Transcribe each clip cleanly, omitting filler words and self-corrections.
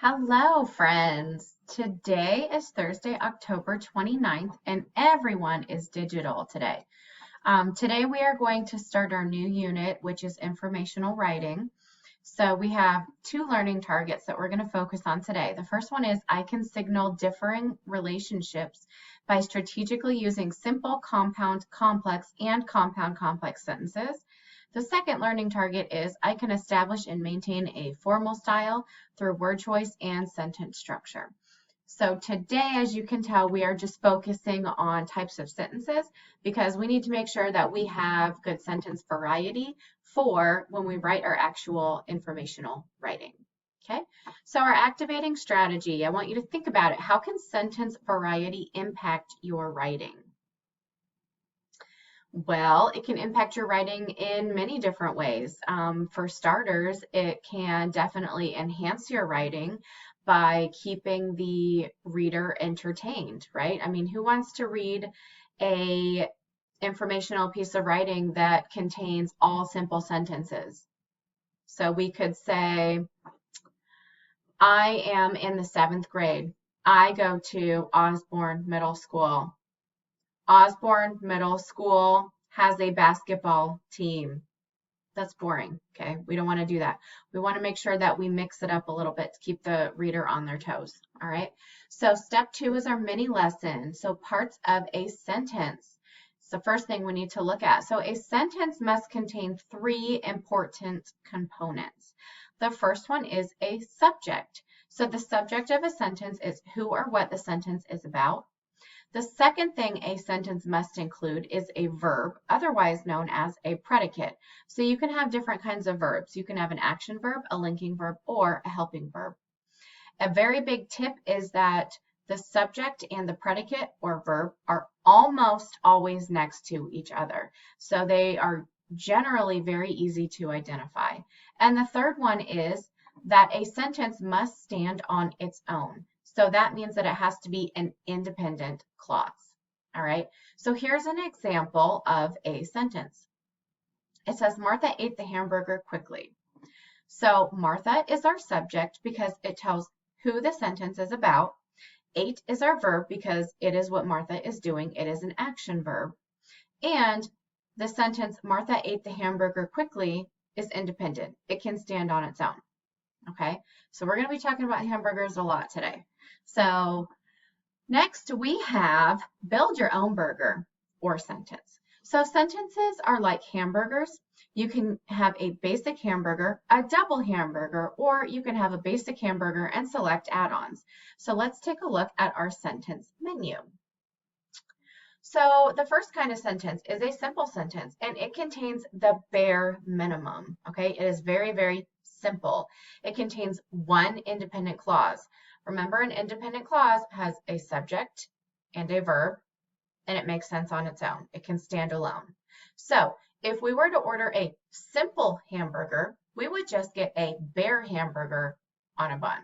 Hello, friends. Today is Thursday, October 29th, and everyone is digital today. Today we are going to start our new unit, which is informational writing. So we have two learning targets that we're going to focus on today. The first one is I can signal differing relationships by strategically using simple, compound, complex, and compound complex sentences. The second learning target is I can establish and maintain a formal style through word choice and sentence structure. So today, as you can tell, we are just focusing on types of sentences because we need to make sure that we have good sentence variety for when we write our actual informational writing. Okay, so our activating strategy, I want you to think about it. How can sentence variety impact your writing? Well, it can impact your writing in many different ways. For starters, it can definitely enhance your writing by keeping the reader entertained, right? I mean, who wants to read a informational piece of writing that contains all simple sentences? So we could say, I am in the 7th grade. I go to Osborne Middle School. Osborne Middle School has a basketball team. That's boring, okay? We don't want to do that. We want to make sure that we mix it up a little bit to keep the reader on their toes, all right? So step 2 is our mini lesson. So parts of a sentence. It's the first thing we need to look at. So a sentence must contain 3 important components. The first one is a subject. So the subject of a sentence is who or what the sentence is about. The second thing a sentence must include is a verb, otherwise known as a predicate. So you can have different kinds of verbs. You can have an action verb, a linking verb, or a helping verb. A very big tip is that the subject and the predicate or verb are almost always next to each other. So they are generally very easy to identify. And the third one is that a sentence must stand on its own. So that means that it has to be an independent clause. All right. So here's an example of a sentence. It says, Martha ate the hamburger quickly. So Martha is our subject because it tells who the sentence is about. Ate is our verb because it is what Martha is doing. It is an action verb. And the sentence, Martha ate the hamburger quickly, is independent. It can stand on its own. Okay, so we're going to be talking about hamburgers a lot today. So next we have build your own burger or sentence. So sentences are like hamburgers. You can have a basic hamburger, a double hamburger, or you can have a basic hamburger and select add-ons. So let's take a look at our sentence menu. So the first kind of sentence is a simple sentence, and it contains the bare minimum, okay? It is very, very simple. It contains one independent clause. Remember, an independent clause has a subject and a verb, and it makes sense on its own. It can stand alone. So if we were to order a simple hamburger, we would just get a bare hamburger on a bun.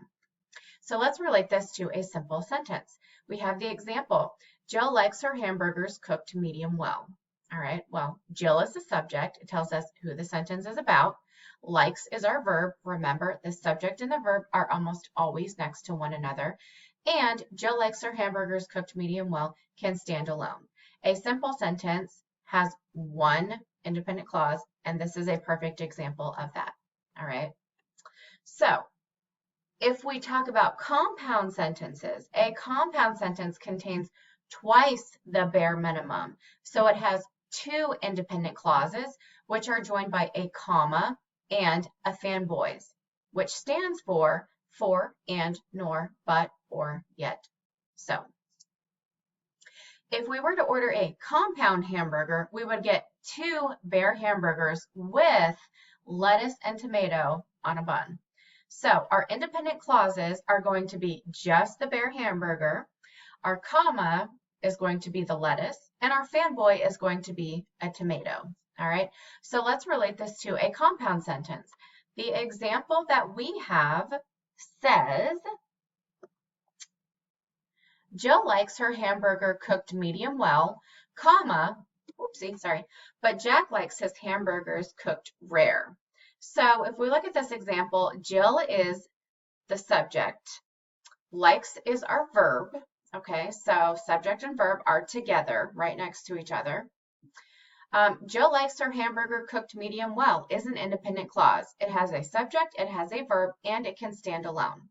So let's relate this to a simple sentence. We have the example, Jill likes her hamburgers cooked medium well. All right, well, Jill is the subject. It tells us who the sentence is about. Likes is our verb. Remember, the subject and the verb are almost always next to one another. And Jill likes her hamburgers cooked medium well can stand alone. A simple sentence has one independent clause, and this is a perfect example of that. All right. So if we talk about compound sentences, a compound sentence contains twice the bare minimum. So it has 2 independent clauses, which are joined by a comma and a fanboys, which stands for and, nor, but, or, yet. So if we were to order a compound hamburger, we would get 2 bare hamburgers with lettuce and tomato on a bun. So our independent clauses are going to be just the bare hamburger. Our comma is going to be the lettuce, and our fanboy is going to be a tomato. All right, so let's relate this to a compound sentence. The example that we have says, Jill likes her hamburger cooked medium well, comma, oopsie, sorry, but Jack likes his hamburgers cooked rare. So if we look at this example, Jill is the subject. Likes is our verb. Okay, so subject and verb are together right next to each other. Jill likes her hamburger cooked medium well is an independent clause. It has a subject, it has a verb, and it can stand alone.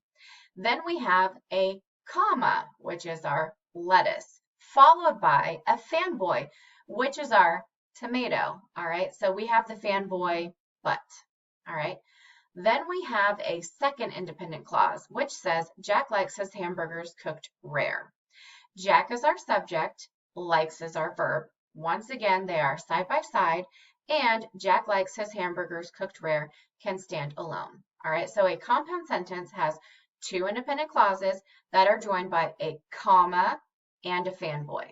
Then we have a comma, which is our lettuce, followed by a fanboy, which is our tomato. All right, so we have the fanboy but. All right, then we have a second independent clause, which says Jack likes his hamburgers cooked rare. Jack is our subject, likes is our verb. Once again, they are side by side, and Jack likes his hamburgers cooked rare can stand alone. All right, so a compound sentence has two independent clauses that are joined by a comma and a fanboy.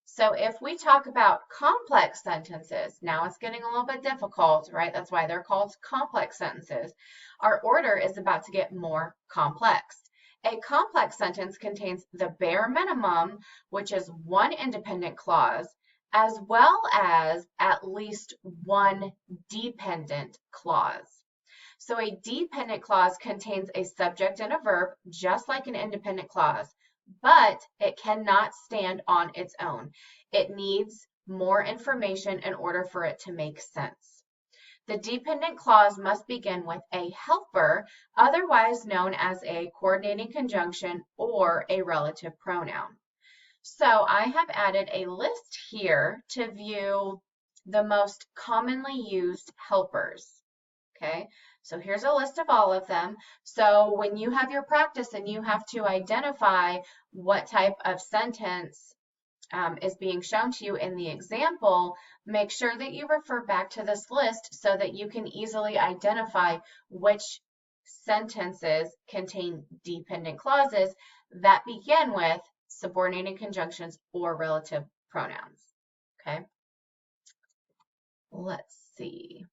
So if we talk about complex sentences, now it's getting a little bit difficult, right? That's why they're called complex sentences. Our order is about to get more complex. A complex sentence contains the bare minimum, which is one independent clause, as well as at least one dependent clause. So a dependent clause contains a subject and a verb, just like an independent clause, but it cannot stand on its own. It needs more information in order for it to make sense. The dependent clause must begin with a helper, otherwise known as a coordinating conjunction or a relative pronoun. So I have added a list here to view the most commonly used helpers. Okay, so here's a list of all of them. So when you have your practice and you have to identify what type of sentence is being shown to you in the example, make sure that you refer back to this list so that you can easily identify which sentences contain dependent clauses that begin with subordinated conjunctions or relative pronouns. Okay, let's see.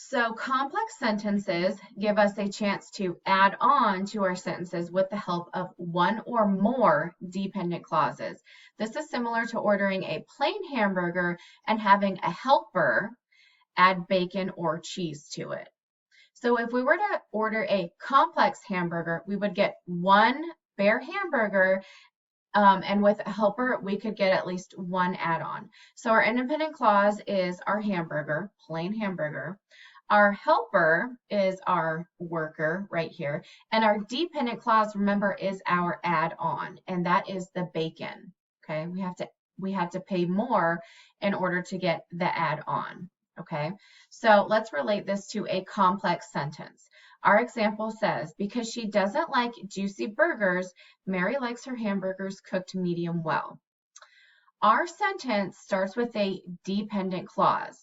So complex sentences give us a chance to add on to our sentences with the help of one or more dependent clauses. This is similar to ordering a plain hamburger and having a helper add bacon or cheese to it. So if we were to order a complex hamburger, we would get one bare hamburger, and with a helper, we could get at least one add-on. So our independent clause is our hamburger, plain hamburger. Our helper is our worker right here. And our dependent clause, remember, is our add-on, and that is the bacon. Okay, we have to pay more in order to get the add-on. Okay, so let's relate this to a complex sentence. Our example says, because she doesn't like juicy burgers, Mary likes her hamburgers cooked medium well. Our sentence starts with a dependent clause.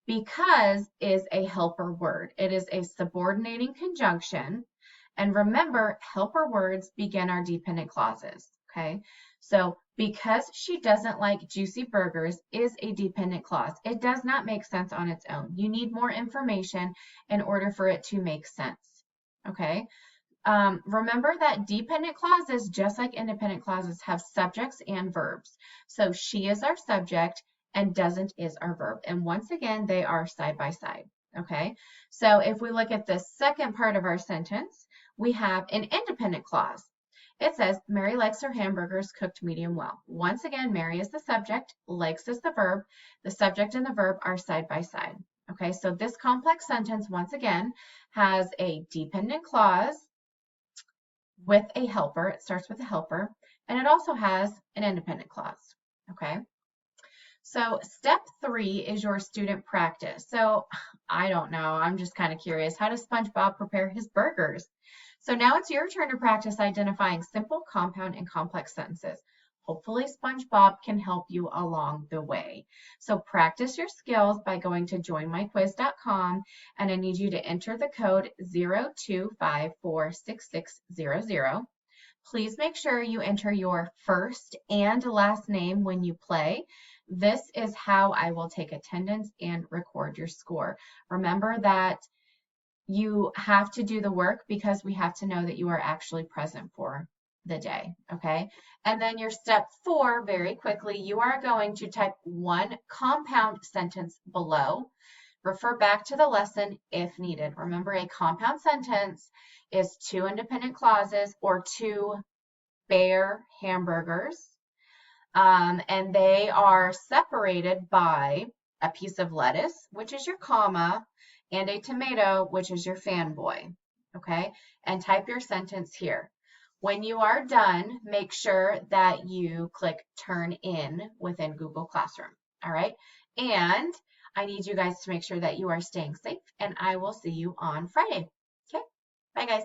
Because is a helper word. It is a subordinating conjunction. And remember, helper words begin our dependent clauses. Okay, so because she doesn't like juicy burgers is a dependent clause. It does not make sense on its own. You need more information in order for it to make sense. Okay, remember that dependent clauses, just like independent clauses, have subjects and verbs. So she is our subject and doesn't is our verb. And once again, they are side by side. Okay, so if we look at the second part of our sentence, we have an independent clause. It says, Mary likes her hamburgers cooked medium well. Once again, Mary is the subject, likes is the verb. The subject and the verb are side by side. Okay, so this complex sentence, once again, has a dependent clause with a helper. It starts with a helper, and it also has an independent clause. Okay. So step 3 is your student practice. So I don't know, I'm just kind of curious. How does SpongeBob prepare his burgers? So now it's your turn to practice identifying simple, compound, and complex sentences. Hopefully SpongeBob can help you along the way. So practice your skills by going to joinmyquiz.com, and I need you to enter the code 02546600. Please make sure you enter your first and last name when you play. This is how I will take attendance and record your score. Remember that you have to do the work because we have to know that you are actually present for the day, okay? And then your step 4, very quickly, you are going to type one compound sentence below. Refer back to the lesson if needed. Remember, a compound sentence is two independent clauses or two bare hamburgers, and they are separated by a piece of lettuce, which is your comma, and a tomato, which is your fanboy. Okay, and type your sentence here. When you are done, make sure that you click Turn In within Google Classroom. All right, and I need you guys to make sure that you are staying safe, and I will see you on Friday. Okay, bye guys.